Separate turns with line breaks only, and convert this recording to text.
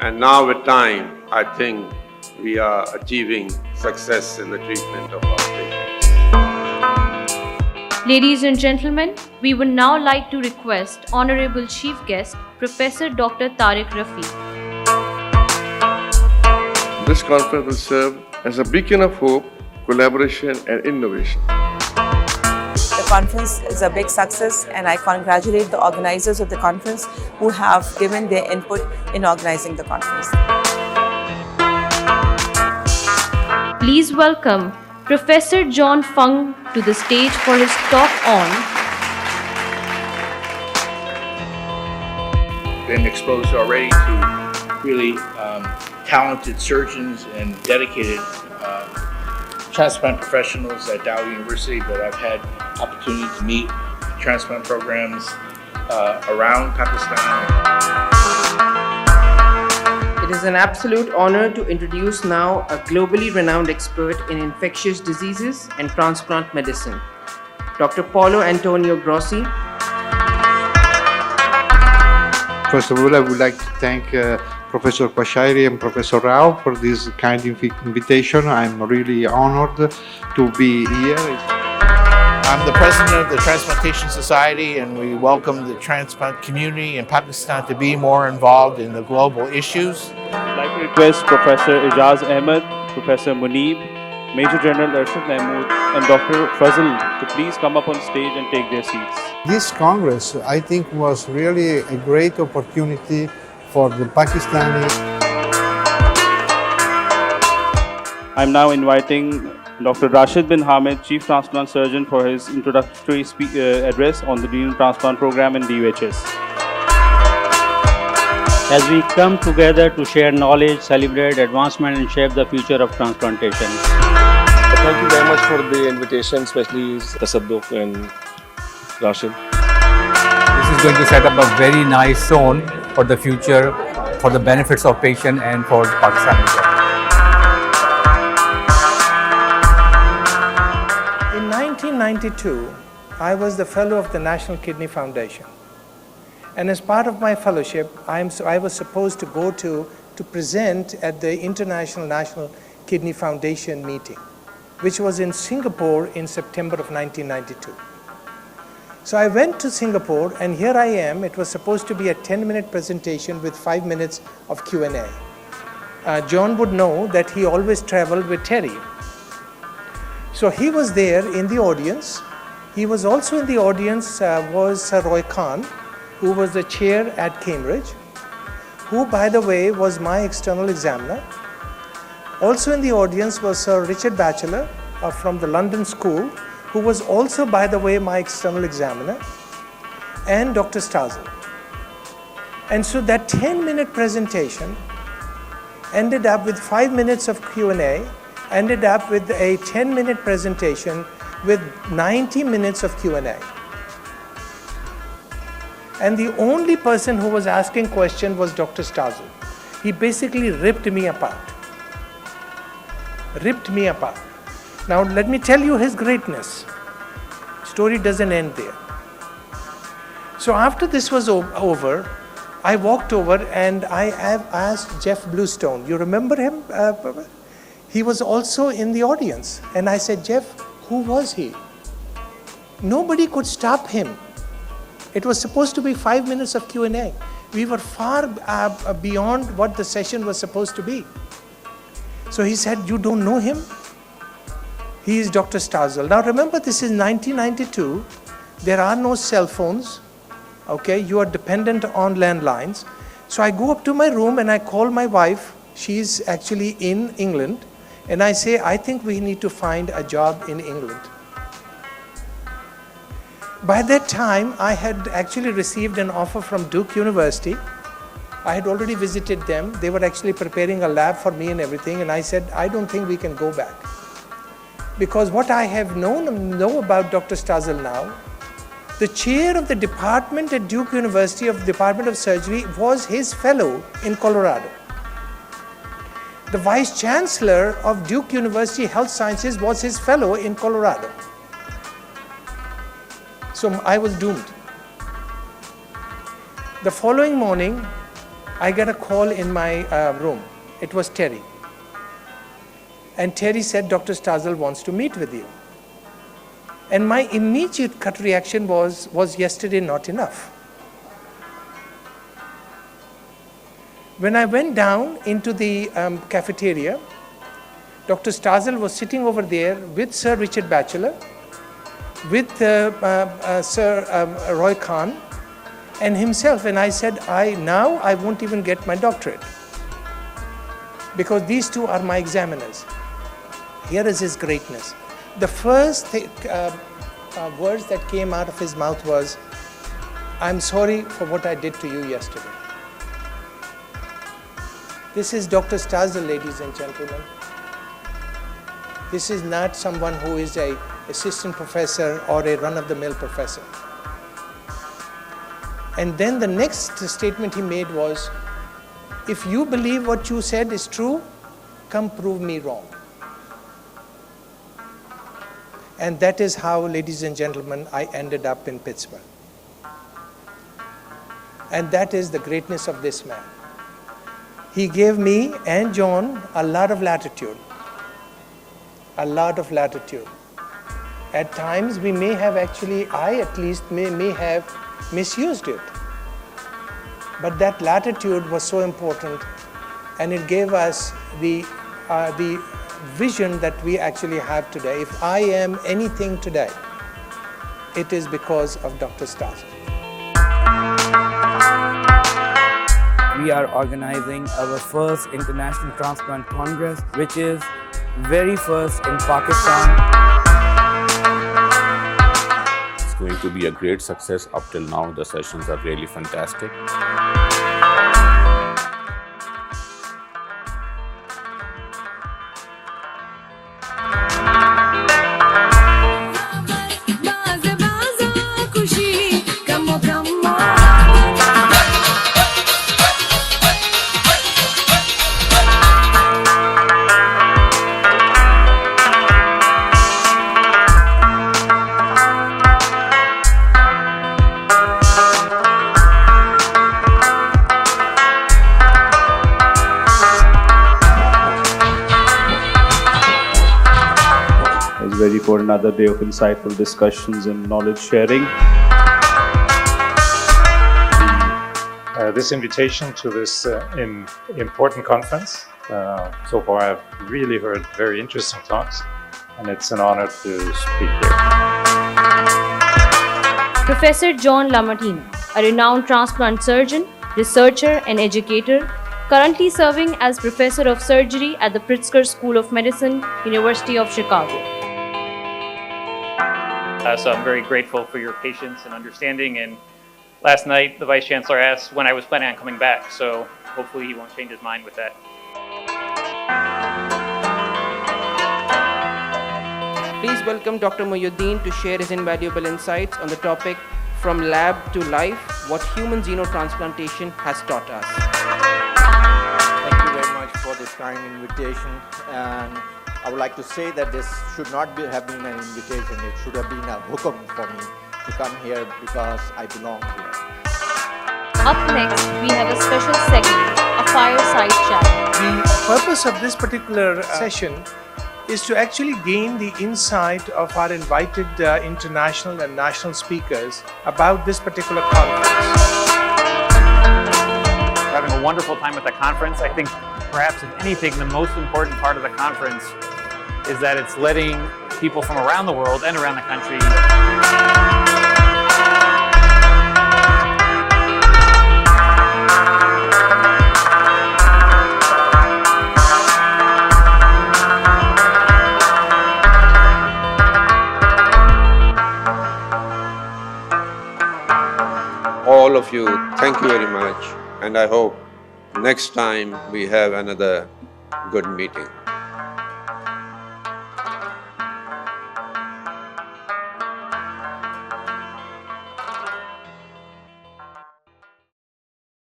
And now with time, I think we are achieving success in the treatment of our patients.
Ladies and gentlemen, we would now like to request Honorable Chief Guest, Professor Dr. Tariq Rafi.
This conference will serve as a beacon of hope, collaboration and innovation.
The conference is a big success and I congratulate the organizers of the conference who have given their input in organizing the conference.
Please welcome Professor John Fung to the stage for his talk on
been exposed already to really talented surgeons and dedicated transplant professionals at Dow University, but I've had opportunity to meet transplant programs around Pakistan.
It is an absolute honor to introduce now a globally renowned expert in infectious diseases and transplant medicine, Dr. Paulo Antonio Grossi.
First of all, I would like to thank Professor Pashairi and Professor Rao for this kind invitation. I'm really honored to be here.
I'm the president of the Transplantation Society, and we welcome the transplant community in Pakistan to be more involved in the global issues.
I'd like to request Professor Ijaz Ahmed, Professor Muneeb, Major General Arshad Mahmood, and Dr. Fazl to please come up on stage and take their seats.
This Congress, I think, was really a great opportunity for the Pakistani.
I'm now inviting Dr. Rashid bin Hamid, Chief Transplant Surgeon, for his introductory address on the renal transplant program in DUHS.
As we come together to share knowledge, celebrate advancement and shape the future of transplantation.
Thank you very much for the invitation, especially Tasadduq and Rashid.
This is going to set up a very nice zone for the future, for the benefits of patient and for Pakistan.
In 1992, I was the fellow of the National Kidney Foundation. And as part of my fellowship, I was supposed to go to present at the International National Kidney Foundation meeting, which was in Singapore in September of 1992. So I went to Singapore, and here I am. It was supposed to be a 10-minute presentation with 5 minutes of Q&A. John would know that he always traveled with Terry. So he was there in the audience. He was also in the audience was Sir Roy Khan, who was the chair at Cambridge, who, by the way, was my external examiner. Also in the audience was Sir Richard Batchelor from the London School, who was also, by the way, my external examiner, and Dr. Stazel. And so that 10-minute presentation ended up with 5 minutes of Q&A, ended up with a 10-minute presentation with 90 minutes of Q&A. And the only person who was asking questions was Dr. Stazel. He basically ripped me apart. Ripped me apart. Now let me tell you his greatness. Story doesn't end there. So after this was over, I walked over and I asked Jeff Bluestone. You remember him? He was also in the audience. And I said, Jeff, who was he? Nobody could stop him. It was supposed to be 5 minutes of Q&A. We were far beyond what the session was supposed to be. So he said, you don't know him? He is Dr. Stazel. Now remember, this is 1992. There are no cell phones. Okay, you are dependent on landlines. So I go up to my room and I call my wife. She's actually in England. And I say, I think we need to find a job in England. By that time, I had actually received an offer from Duke University. I had already visited them. They were actually preparing a lab for me and everything. And I said, I don't think we can go back. Because what I have know about Dr. Stazel now, the chair of the department at Duke University of the Department of Surgery was his fellow in Colorado. The vice chancellor of Duke University Health Sciences was his fellow in Colorado. So I was doomed. The following morning, I got a call in my room. It was Terry. And Terry said, Dr. Starzl wants to meet with you. And my immediate gut reaction was yesterday not enough? When I went down into the cafeteria, Dr. Starzl was sitting over there with Sir Richard Batchelor, with Sir Roy Khan, and himself. And I said, now I won't even get my doctorate, because these two are my examiners. Here is his greatness. The first words that came out of his mouth was, I'm sorry for what I did to you yesterday. This is Dr. Starzl, ladies and gentlemen. This is not someone who is an assistant professor or a run-of-the-mill professor. And then the next statement he made was, if you believe what you said is true, come prove me wrong. And that is how, ladies and gentlemen, I ended up in Pittsburgh. And that is the greatness of this man. He gave me and John a lot of latitude. A lot of latitude. At times we may have actually, I at least may have misused it. But that latitude was so important, and it gave us the vision that we actually have today. If I am anything today, it is because of Dr. Starzl.
We are organizing our first International Transplant Congress, which is very first in Pakistan.
It's going to be a great success. Up till now, the sessions are really fantastic.
Ready for another day of insightful discussions and knowledge sharing.
This invitation to this important conference. So far I've really heard very interesting talks, and it's an honor to speak here.
Professor John Lamartine, a renowned transplant surgeon, researcher and educator, currently serving as Professor of Surgery at the Pritzker School of Medicine, University of Chicago.
So I'm very grateful for your patience and understanding. And last night, the Vice Chancellor asked when I was planning on coming back, so hopefully he won't change his mind with that.
Please welcome Dr. Mohyuddin to share his invaluable insights on the topic From Lab to Life, What Human Xenotransplantation Has Taught Us.
Thank you very much for this kind invitation. And I would like to say that this should not have been an invitation. It should have been a hukum for me to come here because I belong here.
Up next, we have a special segment, a fireside chat.
The purpose of this particular session is to actually gain the insight of our invited international and national speakers about this particular conference.
Having a wonderful time at the conference. I think perhaps if anything, the most important part of the conference is that it's letting people from around the world and around the country
all of you, thank you very much, and I hope next time we have another good meeting.